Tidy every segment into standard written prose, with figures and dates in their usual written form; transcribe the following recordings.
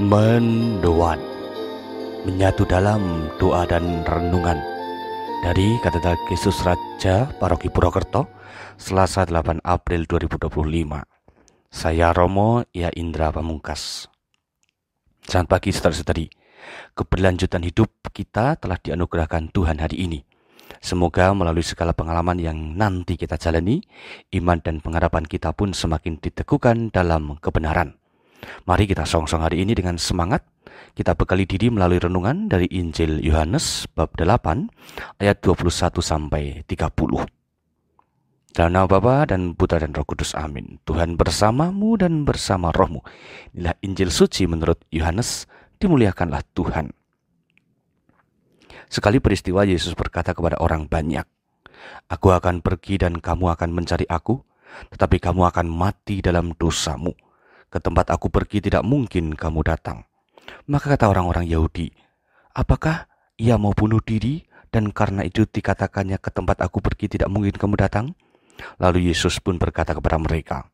Mendoan, menyatu dalam doa dan renungan dari Katedral Yesus Raja Paroki Purwokerto, Selasa 8 April 2025. Saya Romo Ya Indra Pamungkas. Selamat pagi saudara-saudari. Keberlanjutan hidup kita telah dianugerahkan Tuhan hari ini. Semoga melalui segala pengalaman yang nanti kita jalani, iman dan pengharapan kita pun semakin diteguhkan dalam kebenaran. Mari kita song-song hari ini dengan semangat. Kita bekali diri melalui renungan dari Injil Yohanes bab 8 ayat 21 sampai 30. Dalam nama Bapa dan Putra dan Roh Kudus, amin. Tuhan bersamamu dan bersama rohmu. Inilah Injil suci menurut Yohanes. Dimuliakanlah Tuhan. Sekali peristiwa Yesus berkata kepada orang banyak, "Aku akan pergi dan kamu akan mencari aku, tetapi kamu akan mati dalam dosamu. Ke tempat aku pergi tidak mungkin kamu datang." Maka kata orang-orang Yahudi, "Apakah ia mau bunuh diri dan karena itu dikatakannya ke tempat aku pergi tidak mungkin kamu datang?" Lalu Yesus pun berkata kepada mereka,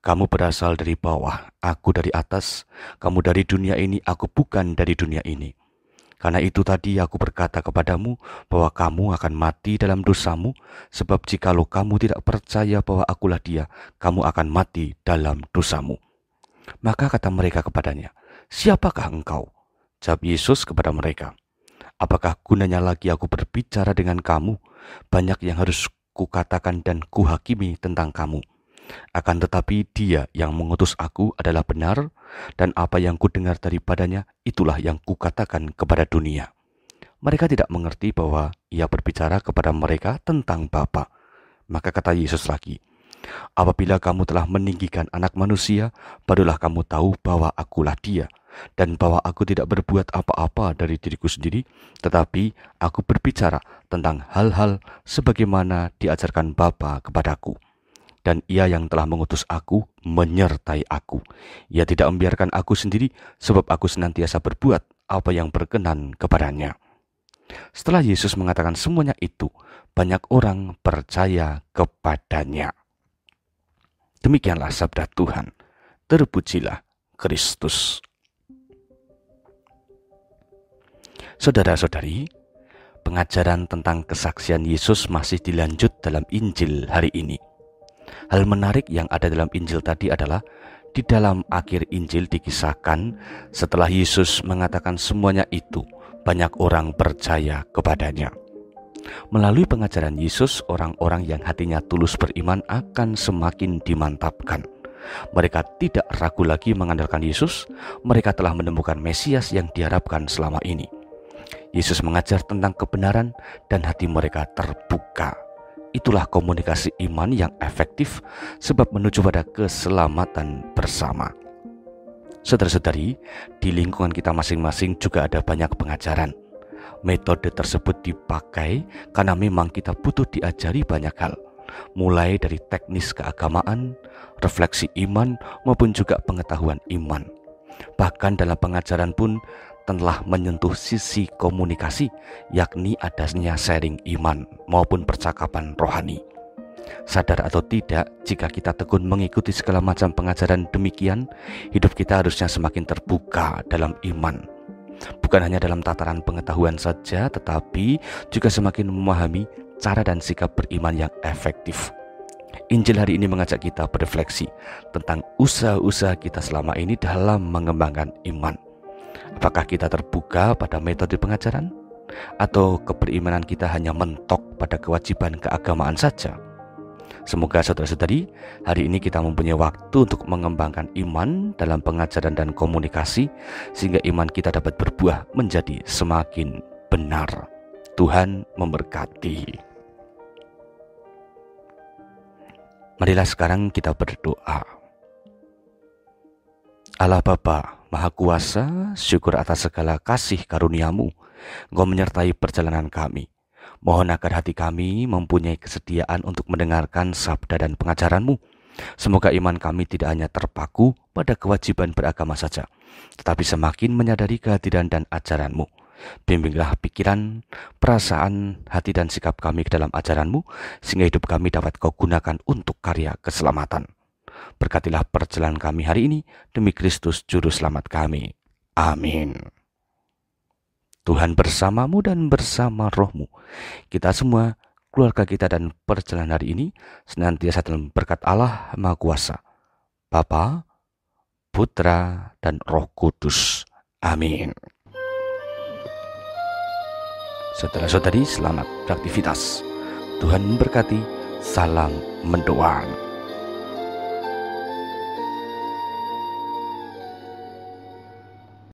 "Kamu berasal dari bawah, aku dari atas. Kamu dari dunia ini, aku bukan dari dunia ini. Karena itu tadi aku berkata kepadamu bahwa kamu akan mati dalam dosamu, sebab jikalau kamu tidak percaya bahwa akulah Dia, kamu akan mati dalam dosamu." Maka kata mereka kepadanya, "Siapakah engkau?" Jawab Yesus kepada mereka, "Apakah gunanya lagi aku berbicara dengan kamu? Banyak yang harus kukatakan dan kuhakimi tentang kamu. Akan tetapi Dia yang mengutus aku adalah benar, dan apa yang kudengar daripadanya itulah yang kukatakan kepada dunia." Mereka tidak mengerti bahwa Ia berbicara kepada mereka tentang Bapa. Maka kata Yesus lagi, "Apabila kamu telah meninggikan Anak Manusia, barulah kamu tahu bahwa akulah Dia, dan bahwa aku tidak berbuat apa-apa dari diriku sendiri, tetapi aku berbicara tentang hal-hal sebagaimana diajarkan Bapa kepadaku. Dan Ia yang telah mengutus aku menyertai aku. Ia tidak membiarkan aku sendiri, sebab aku senantiasa berbuat apa yang berkenan kepadanya." Setelah Yesus mengatakan semuanya itu, banyak orang percaya kepadanya. Demikianlah sabda Tuhan. Terpujilah Kristus. Saudara-saudari, pengajaran tentang kesaksian Yesus masih dilanjut dalam Injil hari ini. Hal menarik yang ada dalam Injil tadi adalah di dalam akhir Injil dikisahkan setelah Yesus mengatakan semuanya itu, banyak orang percaya kepadanya. Melalui pengajaran Yesus, orang-orang yang hatinya tulus beriman akan semakin dimantapkan. Mereka tidak ragu lagi mengandalkan Yesus. Mereka telah menemukan Mesias yang diharapkan selama ini. Yesus mengajar tentang kebenaran dan hati mereka terbuka. Itulah komunikasi iman yang efektif, sebab menuju pada keselamatan bersama. Saudara-saudari, di lingkungan kita masing-masing juga ada banyak pengajaran. Metode tersebut dipakai karena memang kita butuh diajari banyak hal, mulai dari teknis keagamaan, refleksi iman, maupun juga pengetahuan iman. Bahkan dalam pengajaran pun telah menyentuh sisi komunikasi, yakni adanya sharing iman maupun percakapan rohani. Sadar atau tidak, jika kita tekun mengikuti segala macam pengajaran demikian, hidup kita harusnya semakin terbuka dalam iman. Bukan hanya dalam tataran pengetahuan saja, tetapi juga semakin memahami cara dan sikap beriman yang efektif. Injil hari ini mengajak kita berefleksi tentang usaha-usaha kita selama ini dalam mengembangkan iman. Apakah kita terbuka pada metode pengajaran? Atau keberimanan kita hanya mentok pada kewajiban keagamaan saja? Semoga saudara-saudari, hari ini kita mempunyai waktu untuk mengembangkan iman dalam pengajaran dan komunikasi, sehingga iman kita dapat berbuah menjadi semakin benar. Tuhan memberkati. Marilah sekarang kita berdoa. Allah Bapa Maha Kuasa, syukur atas segala kasih karunia-Mu. Engkau menyertai perjalanan kami. Mohon agar hati kami mempunyai kesediaan untuk mendengarkan sabda dan pengajaran-Mu. Semoga iman kami tidak hanya terpaku pada kewajiban beragama saja, tetapi semakin menyadari kehadiran dan ajaran-Mu. Bimbinglah pikiran, perasaan, hati dan sikap kami ke dalam ajaran-Mu, sehingga hidup kami dapat Kau gunakan untuk karya keselamatan. Berkatilah perjalanan kami hari ini, demi Kristus Juru Selamat kami. Amin. Tuhan bersamamu dan bersama rohmu. Kita semua, keluarga kita dan perjalanan hari ini senantiasa dalam berkat Allah Maha Kuasa, Bapa, Putra, dan Roh Kudus. Amin. Saudara-saudari, selamat beraktivitas. Tuhan memberkati. Salam mendoan.